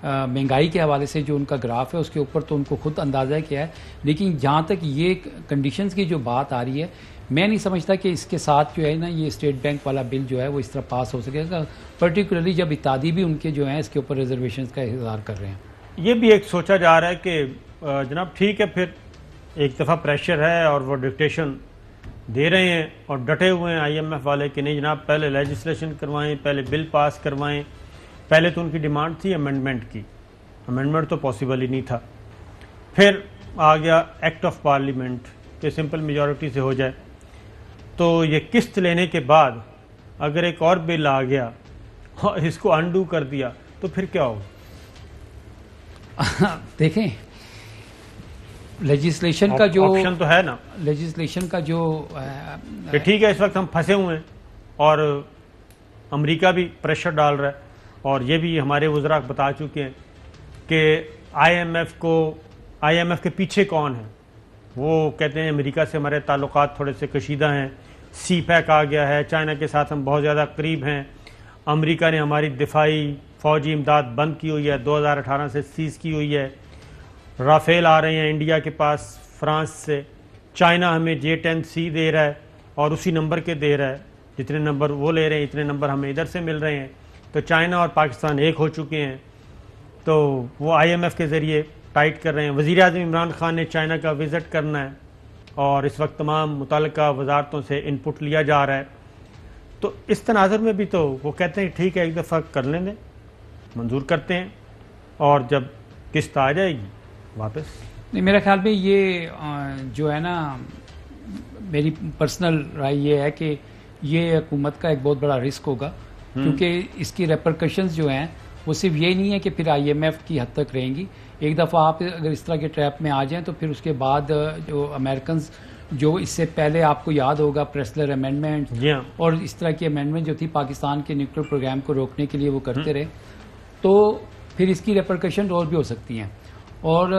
Speaker 2: مہنگائی کے حوالے سے جو ان کا گراف ہے اس کے اوپر تو ان کو خود اندازہ کیا ہے, لیکن جہاں تک یہ کنڈیشنز کی جو بات آ رہی ہے میں نہیں سمجھتا کہ اس کے ساتھ جو ہے نا یہ اسٹیٹ بینک والا بل جو ہے وہ اس طرح پاس ہو سکے گا, پرٹیکولرلی جب اتحادی بھی ان کے جو ہیں اس کے اوپر ریزرویشنز کا اظہار کر رہے ہیں.
Speaker 1: یہ بھی ایک سوچا جا رہا ہے کہ جناب ٹھیک ہے, پھر ایک دفعہ پریشر ہے اور وہ ڈکٹیشن دے رہے ہیں اور ڈٹے ہوئے ہیں IMF والے کہ نہیں جناب پہلے لیجسلیشن کروائیں, پہلے بل پاس کروائیں. پہلے تو ان کی ڈیمانڈ تھی امینڈمنٹ کی, امینڈمنٹ تو پاسبل ہی نہیں تھا. پھر آ گیا ایکٹ آف پارلیمنٹ کہ سمپل میجورٹی سے ہو جائے. تو یہ قسط لینے کے بعد اگر ایک اور بل آ گیا اور اس کو انڈو کر دیا تو پھر کیا ہوگا؟
Speaker 2: دیکھیں لیجسلیشن کا جو
Speaker 1: آپشن تو ہے نا,
Speaker 2: لیجسلیشن کا جو
Speaker 1: کہ ٹھیک ہے اس وقت ہم پھنسے ہوئے ہیں اور امریکہ بھی پریشر ڈال رہا ہے, اور یہ بھی ہمارے وزراء بتا چکے ہیں کہ IMF کو IMF کے پیچھے کون ہے. وہ کہتے ہیں امریکہ سے ہمارے تعلقات تھوڑے سے کشیدہ ہیں, سی پیک آ گیا ہے, چائنا کے ساتھ ہم بہت زیادہ قریب ہیں, امریکہ نے ہماری دفاعی فوجی امداد بند کی ہوئی ہے, 2018 سے سیز کی ہوئی ہے, رافیل آ رہے ہیں انڈیا کے پاس فرانس سے, چائنا ہمیں J-10C دے رہا ہے اور اسی نمبر کے دے رہا ہے, جتنے نمبر وہ لے رہے ہیں اتنے نمبر ہمیں ادھر سے مل رہے ہیں. تو چائنا اور پاکستان ایک ہو چکے ہیں, تو وہ IMF کے ذریعے ٹائٹ کر رہے ہیں. وزیر اعظم عمران خان نے چائنا کا وزٹ کرنا ہے اور اس وقت تمام متعلقہ وزارتوں سے ان پٹ لیا جا رہا ہے. تو اس تناظر میں بھی تو وہ کہتے ہیں ٹھیک ہے ایک دفعہ کر لیں دیں, منظور کرتے ہیں, اور جب قسط آ جائے گی واپس.
Speaker 2: نہیں, میرے خیال میں یہ جو ہے نا, میری پرسنل رائے یہ ہے کہ یہ حکومت کا ایک بہت بڑا رسک ہوگا, کیونکہ اس کی ریپرکشنز جو ہیں وہ صرف یہ نہیں ہے کہ پھر IMF کی حد تک رہیں گی. ایک دفعہ آپ اگر اس طرح کے ٹریپ میں آ جائیں تو پھر اس کے بعد جو امریکنز, جو اس سے پہلے آپ کو یاد ہوگا پریسلر امینڈمنٹ اور اس طرح کی امینڈمنٹ جو تھی پاکستان کے نیوکلیر پروگرام کو روکنے کے لیے وہ کرتے رہے, تو پھر اس کی ریپرکشن اور بھی ہو سکتی ہیں. اور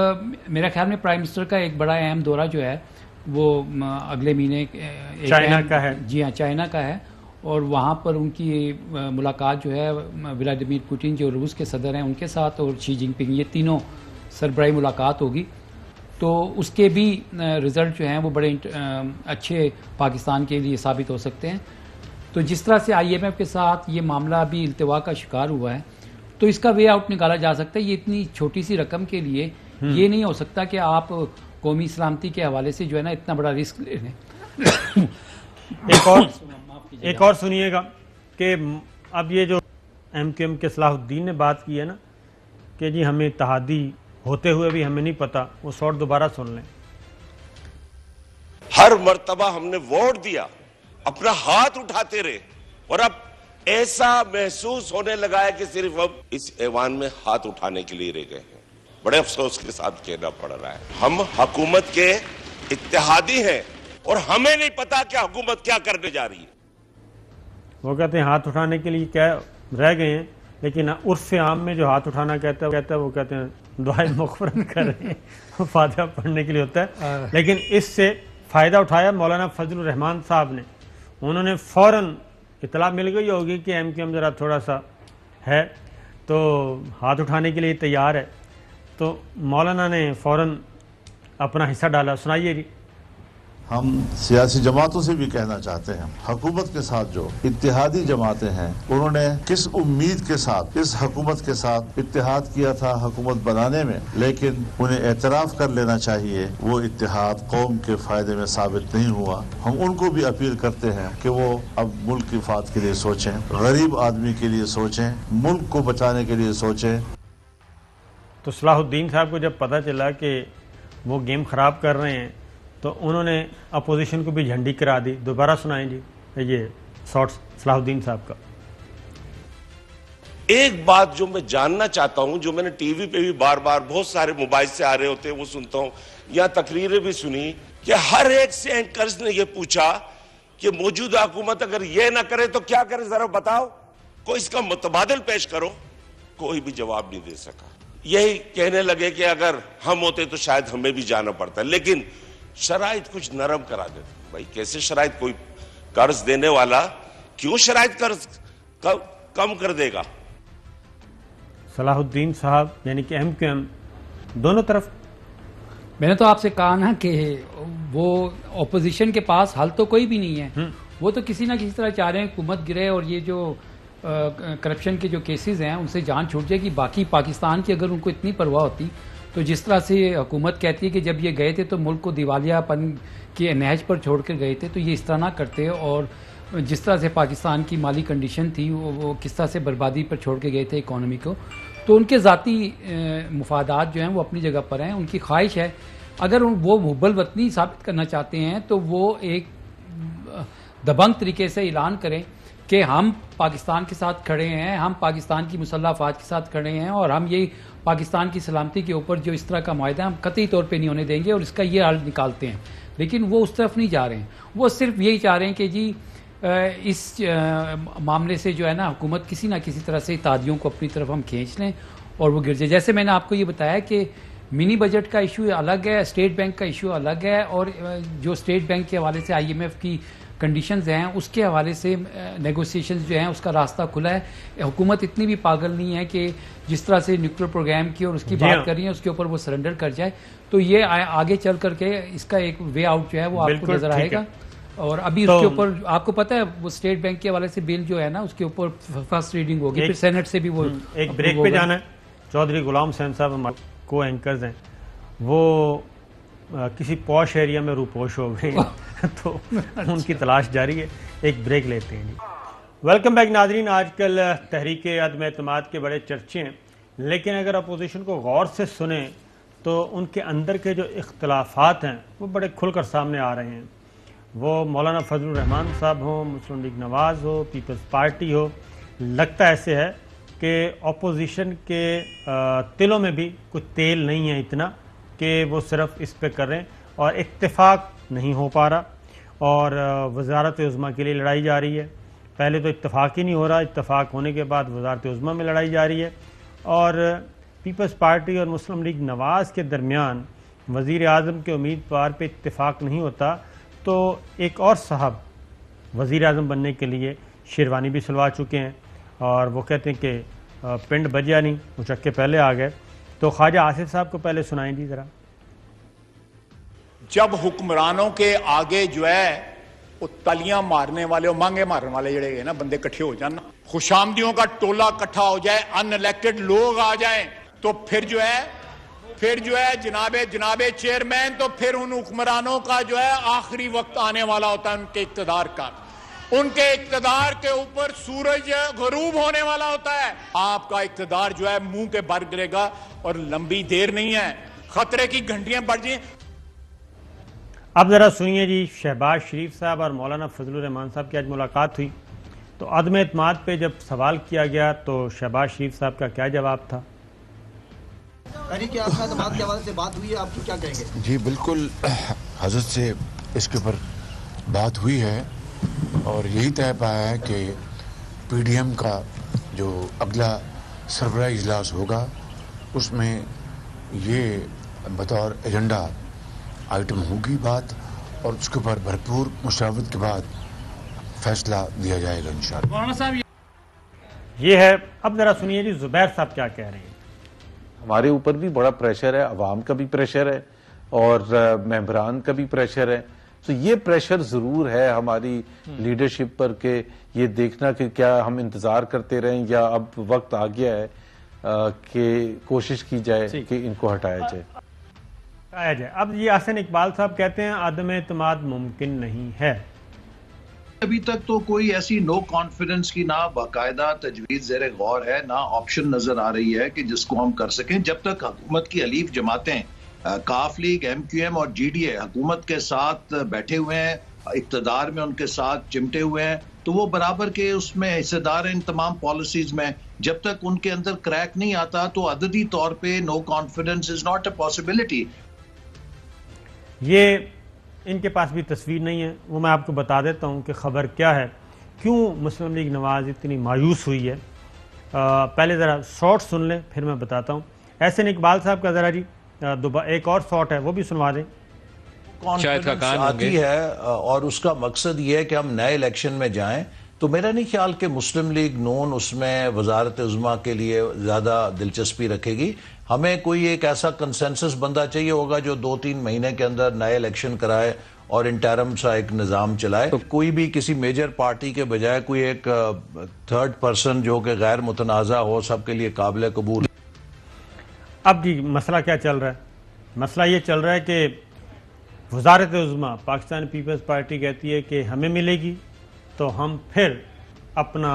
Speaker 2: میرا خیال میں پرائم منسٹر کا ایک بڑا اہم دورہ جو ہے وہ اگلے مہینے
Speaker 1: چائنا کا ہے.
Speaker 2: جی ہاں, چائنا کا ہے, اور وہاں پر ان کی ملاقات جو ہے ولادیمیر پوٹن جو روس کے صدر ہیں ان کے ساتھ, اور شی جن پنگ, یہ تینوں سربراہی ملاقات ہوگی. تو اس کے بھی رزلٹ جو ہیں وہ بڑے اچھے پاکستان کے لیے ثابت ہو سکتے ہیں. تو جس طرح سے IMF کے ساتھ یہ معاملہ ابھی التوا کا شکار ہوا ہے, تو اس کا وے آؤٹ نکالا جا سکتا ہے. یہ اتنی چھوٹی سی رقم کے لیے یہ نہیں ہو سکتا کہ آپ قومی سلامتی کے حوالے سے جو ہے نا اتنا بڑا رسک لے لیں.
Speaker 1: ایک اور سنیے گا کہ اب یہ جو MQM کے صلاح الدین نے بات کی ہے نا کہ جی ہمیں اتحادی ہوتے ہوئے بھی ہمیں نہیں پتا, وہ شاٹ دوبارہ سن لیں.
Speaker 8: ہر مرتبہ ہم نے ووٹ دیا, اپنا ہاتھ اٹھاتے رہے, اور اب ایسا محسوس ہونے لگا ہے کہ صرف اب اس ایوان میں ہاتھ اٹھانے کے لیے رہ گئے ہیں. بڑے افسوس کے ساتھ کہنا پڑ رہا ہے, ہم حکومت کے اتحادی ہیں اور ہمیں نہیں پتا کہ حکومت کیا کرنے جا رہی ہے.
Speaker 1: وہ کہتے ہیں ہاتھ اٹھانے کے لیے کیا رہ گئے ہیں, لیکن عرف عام میں جو ہاتھ اٹھانا کہتا ہے وہ کہتے ہیں دعائے مغفرت کر رہے ہیں, فاتحہ پڑھنے کے لیے ہوتا ہے. لیکن اس سے فائدہ اٹھایا مولانا فضل الرحمان صاحب نے. انہوں نے فوراً اطلاع مل گئی ہوگی کہ MQM ذرا تھوڑا سا ہے تو ہاتھ اٹھانے کے لیے تیار ہے, تو مولانا نے فوراً اپنا حصہ ڈالا. سنائیے جی.
Speaker 6: ہم سیاسی جماعتوں سے بھی کہنا چاہتے ہیں, حکومت کے ساتھ جو اتحادی جماعتیں ہیں انہوں نے کس امید کے ساتھ اس حکومت کے ساتھ اتحاد کیا تھا حکومت بنانے میں, لیکن انہیں اعتراف کر لینا چاہیے وہ اتحاد قوم کے فائدے میں ثابت نہیں ہوا. ہم ان کو بھی اپیل کرتے ہیں کہ وہ اب ملک کی فات کے لیے سوچیں, غریب آدمی کے لیے سوچیں, ملک کو بچانے کے لیے سوچیں.
Speaker 1: تو صلاح الدین صاحب کو جب پتہ چلا کہ وہ گیم خراب کر رہے ہیں تو انہوں نے اپوزیشن کو بھی جھنڈی کرا دی. دوبارہ سنائیں جی یہ شارٹس صلاح الدین صاحب کا.
Speaker 8: ایک بات جو میں جاننا چاہتا ہوں, جو میں نے ٹی وی پہ بھی بار بار بہت سارے موبائل سے آ رہے ہوتے ہیں وہ سنتا ہوں, یا تقریریں بھی سنی, کہ ہر ایک سے اینکرز نے یہ پوچھا کہ موجودہ حکومت اگر یہ نہ کرے تو کیا کرے, ذرا بتاؤ, کوئی اس کا متبادل پیش کرو. کوئی بھی جواب نہیں دے سکا. یہی کہنے لگے کہ اگر ہم ہوتے تو شاید ہمیں بھی جانا پڑتا, لیکن شرائط کچھ نرم کرا دیتے. بھائی کیسے شرائط, کوئی قرض دینے والا کیوں شرائط قرض کم کر دے گا؟
Speaker 1: صلاح الدین صاحب یعنی کہ MQM دونوں طرف.
Speaker 2: میں نے تو آپ سے کہا نا کہ وہ اپوزیشن کے پاس حل تو کوئی بھی نہیں ہے. وہ تو کسی نہ کسی طرح چاہ رہے ہیں حکومت گرے اور یہ جو کرپشن کے جو کیسز ہیں ان سے جان چھوٹ جائے گی. باقی پاکستان کی اگر ان کو اتنی پرواہ ہوتی تو جس طرح سے حکومت کہتی ہے کہ جب یہ گئے تھے تو ملک کو دیوالیہ پن کے نہج پر چھوڑ کر گئے تھے, تو یہ اس طرح نہ کرتے. اور جس طرح سے پاکستان کی مالی کنڈیشن تھی وہ کس طرح سے بربادی پر چھوڑ کے گئے تھے اکانومی کو, تو ان کے ذاتی مفادات جو ہیں وہ اپنی جگہ پر ہیں. ان کی خواہش ہے اگر وہ محب الوطنی ثابت کرنا چاہتے ہیں تو وہ ایک دبنگ طریقے سے اعلان کریں کہ ہم پاکستان کے ساتھ کھڑے ہیں, ہم پاکستان کی مسلح افواج کے ساتھ کھڑے ہیں, اور ہم یہ پاکستان کی سلامتی کے اوپر جو اس طرح کا معاہدہ ہم قطعی طور پہ نہیں ہونے دیں گے, اور اس کا یہ حل نکالتے ہیں. لیکن وہ اس طرف نہیں جا رہے ہیں. وہ صرف یہی چاہ رہے ہیں کہ جی اس معاملے سے جو ہے نا حکومت کسی نہ کسی طرح سے اتحادیوں کو اپنی طرف ہم کھینچ لیں اور وہ گر جائے. جیسے میں نے آپ کو یہ بتایا کہ منی بجٹ کا ایشو الگ ہے، اسٹیٹ بینک کا ایشو الگ ہے، اور جو اسٹیٹ بینک کے حوالے سے IMF کی کنڈیشنز ہیں اس کے حوالے سے نیگوسیشنز جو ہیں اس کا راستہ کھلا ہے۔ حکومت اتنی بھی پاگل نہیں ہے کہ جس طرح سے نیوکلیر پروگرام کی اور اس کی بات کر رہی ہیں اس کے اوپر وہ سرنڈر کر جائے، تو یہ آگے چل کر کے اس کا ایک وے آؤٹ جو ہے وہ آپ کو نظر آئے گا۔ اور ابھی اس کے اوپر آپ کو پتہ ہے وہ اسٹیٹ بینک کے حوالے سے بل جو ہے نا اس کے اوپر فرسٹ ریڈنگ ہوگی، پھر سینٹ سے بھی وہ
Speaker 1: ایک بریک پہ جانا ہے۔ چودھری غلام حسین صاحب ہمارے کو اینکرز ہیں، وہ کسی پوش ایریا میں روپوش ہو گئے تو ان کی تلاش جاری ہے، ایک بریک لیتے ہیں۔ ویلکم بیک ناظرین، آج کل تحریک عدم اعتماد کے بڑے چرچے ہیں، لیکن اگر اپوزیشن کو غور سے سنیں تو ان کے اندر کے جو اختلافات ہیں وہ بڑے کھل کر سامنے آ رہے ہیں۔ وہ مولانا فضل الرحمان صاحب ہوں، مسلم لیگ نواز ہو، پیپلز پارٹی ہو، لگتا ایسے ہے کہ اپوزیشن کے دلوں میں بھی کچھ تیل نہیں ہے اتنا کہ وہ صرف اس پہ کر رہے ہیں، اور اتفاق نہیں ہو پا رہا، اور وزارت عظمیٰ کے لیے لڑائی جاری ہے۔ پہلے تو اتفاق ہی نہیں ہو رہا، اتفاق ہونے کے بعد وزارت عظمیٰ میں لڑائی جاری ہے، اور پیپلز پارٹی اور مسلم لیگ نواز کے درمیان وزیر اعظم کے امیدوار پہ اتفاق نہیں ہوتا، تو ایک اور صاحب وزیر اعظم بننے کے لیے شیروانی بھی سلوا چکے ہیں، اور وہ کہتے ہیں کہ پنڈ بجیا نہیں، اچک کے پہلے آ گئے۔ تو خواجہ آصف صاحب کو پہلے سنائیں جی ذرا۔
Speaker 4: جب حکمرانوں کے آگے جو ہے وہ تلیاں مارنے والے اور مانگے مارنے والے جڑے گئے نا بندے کٹھے ہو جانا، خوشامدیوں کا ٹولہ کٹھا ہو جائے، ان الیکٹڈ لوگ آ جائیں، تو پھر جو ہے جناب چیئرمین، تو پھر ان حکمرانوں کا جو ہے آخری وقت آنے والا ہوتا ہے ان کے اقتدار کا، ان کے اقتدار کے اوپر سورج غروب ہونے والا ہوتا ہے۔ آپ کا اقتدار جو ہے منہ کے بر گرے گا، اور لمبی دیر نہیں ہے، خطرے کی گھنٹیاں بڑھ جائیں۔
Speaker 1: اب ذرا سنیے جی، شہباز شریف صاحب اور مولانا فضل الرحمان صاحب کی آج ملاقات ہوئی، تو عدم اعتماد پہ جب سوال کیا گیا تو شہباز شریف صاحب کا کیا جواب تھا؟
Speaker 9: تحریک اعتماد کے حوالے سے بات ہوئی ہے، آپ کیا کہیں گے؟
Speaker 10: جی بالکل، حضرت سے اس کے اوپر بات ہوئی ہے، اور یہی طے پایا ہے کہ PDM کا جو اگلا سربراہ اجلاس ہوگا اس میں یہ بطور ایجنڈا آئٹم ہوگی بات، اور اس کے اوپر بھرپور مشاورت کے بعد فیصلہ دیا جائے گا انشاءاللہ۔
Speaker 1: مولانا صاحب یہ ہے، اب ذرا سنیے جی زبیر صاحب کیا کہہ رہے ہیں۔
Speaker 11: ہمارے اوپر بھی بڑا پریشر ہے، عوام کا بھی پریشر ہے، اور ممبران کا بھی پریشر ہے، تو یہ پریشر ضرور ہے ہماری لیڈرشپ پر کہ یہ دیکھنا کہ کیا ہم انتظار کرتے رہیں یا اب وقت آ گیا ہے کہ کوشش کی جائے کہ ان کو ہٹایا جائے۔
Speaker 1: اب یہ حسن اقبال صاحب کہتے ہیں عدم اعتماد ممکن نہیں ہے۔
Speaker 3: ابھی تک تو کوئی ایسی نو کانفیڈنس کی نہ باقاعدہ تجویز زیر غور ہے، نہ آپشن نظر آ رہی ہے کہ جس کو ہم کر سکیں۔ جب تک حکومت کی حلیف جماعتیں کاف لیگ، MQM اور GDA حکومت کے ساتھ بیٹھے ہوئے ہیں، اقتدار میں ان کے ساتھ چمٹے ہوئے ہیں، تو وہ برابر کے اس میں حصے دار ہیں ان تمام پالیسیز میں۔ جب تک ان کے اندر کریک نہیں آتا تو عددی طور پہ no confidence is not a possibility.
Speaker 1: یہ ان کے پاس بھی تصویر نہیں ہے، وہ میں آپ کو بتا دیتا ہوں کہ خبر کیا ہے، کیوں مسلم لیگ نواز اتنی مایوس ہوئی ہے۔ پہلے ذرا شارٹ سن لیں پھر میں بتاتا ہوں۔ حسن اقبال صاحب کا ذرا جی ایک اور شارٹ ہے وہ بھی سنوا دیں۔
Speaker 3: کانفیڈنس آتی ہے اور اس کا مقصد یہ ہے کہ ہم نئے الیکشن میں جائیں، تو میرا نہیں خیال کہ مسلم لیگ نون اس میں وزارت عظمیٰ کے لیے زیادہ دلچسپی رکھے گی۔ ہمیں کوئی ایک ایسا کنسنسس بندہ چاہیے ہوگا جو 2-3 مہینے کے اندر نئے الیکشن کرائے اور انٹرم سا ایک نظام چلائے۔ تو کوئی بھی کسی میجر پارٹی کے بجائے کوئی ایک تھرڈ پرسن جو کہ غیر متنازع ہو، سب کے لیے قابل قبول۔
Speaker 1: اب جی مسئلہ کیا چل رہا ہے؟ مسئلہ یہ چل رہا ہے کہ وزارت عظمیٰ پاکستان پیپلز پارٹی کہتی ہے کہ ہمیں ملے گی تو ہم پھر اپنا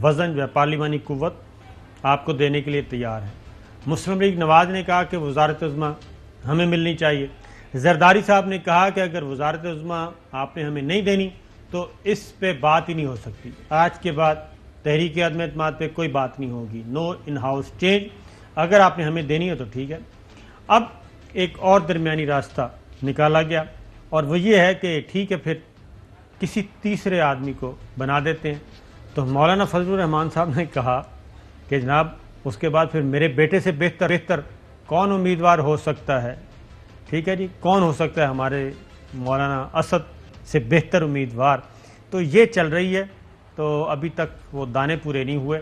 Speaker 1: وزن جو ہے پارلیمانی قوت آپ کو دینے کے لیے تیار ہیں۔ مسلم لیگ نواز نے کہا کہ وزارت عظمیٰ ہمیں ملنی چاہیے۔ زرداری صاحب نے کہا کہ اگر وزارت عظمیٰ آپ نے ہمیں نہیں دینی تو اس پہ بات ہی نہیں ہو سکتی، آج کے بعد تحریک عدم اعتماد پہ کوئی بات نہیں ہوگی، نو ان ہاؤس چینج، اگر آپ نے ہمیں دینی ہے تو ٹھیک ہے۔ اب ایک اور درمیانی راستہ نکالا گیا اور وہ یہ ہے کہ ٹھیک ہے پھر کسی تیسرے آدمی کو بنا دیتے ہیں۔ تو مولانا فضل الرحمان صاحب نے کہا کہ جناب اس کے بعد پھر میرے بیٹے سے بہتر کون امیدوار ہو سکتا ہے. ٹھیک ہے جی, کون ہو سکتا ہے ہمارے مولانا اسد سے بہتر امیدوار, تو یہ چل رہی ہے. تو ابھی تک وہ دانے پورے نہیں ہوئے.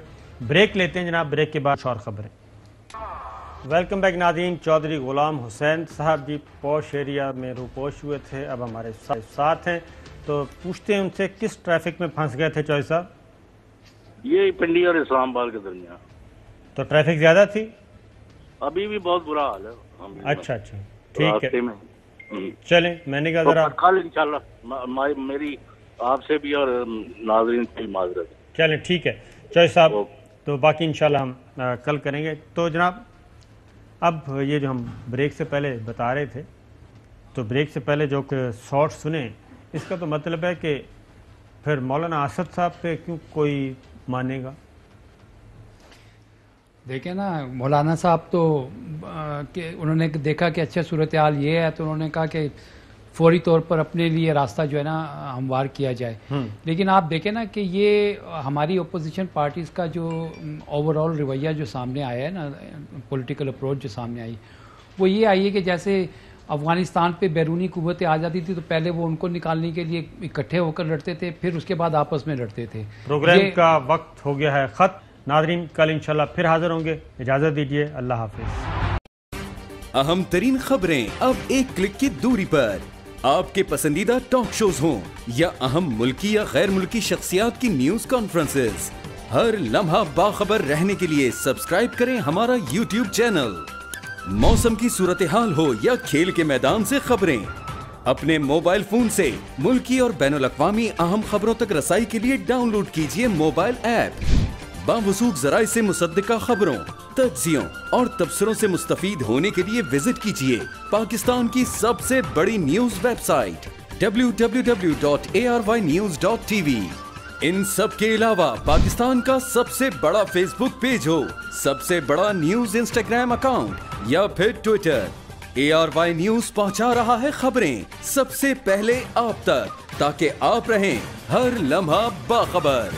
Speaker 1: بریک لیتے ہیں جناب, بریک کے بعد اور خبریں. ویلکم بیک ناظرین. چودھری غلام حسین صاحب جی پوش ایریا میں روپوش ہوئے تھے, اب ہمارے ساتھ ہیں. تو پوچھتے ہیں ان سے کس ٹریفک میں پھنس گئے تھے چودھری صاحب؟
Speaker 12: یہ پنڈی اور اسلام آباد کے درمیان.
Speaker 1: تو ٹریفک زیادہ تھی؟
Speaker 12: ابھی بھی بہت برا حال ہے.
Speaker 1: اچھا ٹھیک ہے, چلیں میں نے کہا ذرا
Speaker 12: کل انشاءاللہ میری آپ سے بھی اور ناظرین سے بھی معذرت.
Speaker 1: چلیں ٹھیک ہے چودھری صاحب, تو باقی انشاءاللہ ہم کل کریں گے. تو جناب اب یہ جو ہم بریک سے پہلے بتا رہے تھے, تو بریک سے پہلے جو کہ شارٹ سنیں, اس کا تو مطلب ہے کہ پھر مولانا اسد صاحب پہ کیوں کوئی مانے گا؟
Speaker 2: دیکھیں نا, مولانا صاحب تو کہ انہوں نے دیکھا کہ اچھا صورتحال یہ ہے, تو انہوں نے کہا کہ فوری طور پر اپنے لیے راستہ جو ہے نا ہموار کیا جائے. لیکن آپ دیکھیں نا کہ یہ ہماری اپوزیشن پارٹیز کا جو اوور آل رویہ جو سامنے آیا ہے نا, پولیٹیکل اپروچ جو سامنے آئی, وہ یہ آئی ہے کہ جیسے افغانستان پہ بیرونی قوتیں آ جاتی تھی تو پہلے وہ ان کو نکالنے کے لیے اکٹھے ہو کر لڑتے تھے, پھر اس کے بعد آپس میں لڑتے تھے.
Speaker 1: پروگرام کا وقت ہو گیا ہے ختم. ناظرین کل انشاءاللہ پھر حاضر ہوں گے, اجازت دیجیے, اللہ حافظ.
Speaker 13: اہم ترین خبریں اب ایک کلک کی دوری پر. آپ کے پسندیدہ ٹاک شوز ہوں یا اہم ملکی یا غیر ملکی شخصیات کی نیوز کانفرنسز, ہر لمحہ باخبر رہنے کے لیے سبسکرائب کریں ہمارا یوٹیوب چینل. موسم کی صورتحال ہو یا کھیل کے میدان سے خبریں, اپنے موبائل فون سے ملکی اور بین الاقوامی اہم خبروں تک رسائی کے لیے ڈاؤن لوڈ کیجیے موبائل ایپ. باوثوق ذرائع سے مصدقہ خبروں, تجزیوں اور تبصروں سے مستفید ہونے کے لیے وزٹ کیجیے پاکستان کی سب سے بڑی نیوز ویب سائٹ www.arYnews.tv. ان سب کے علاوہ پاکستان کا سب سے بڑا فیس بک پیج ہو, سب سے بڑا نیوز انسٹاگرام اکاؤنٹ یا پھر ٹویٹر, ARY نیوز پہنچا رہا ہے خبریں سب سے پہلے آپ تک, تاکہ آپ رہیں ہر لمحہ باخبر.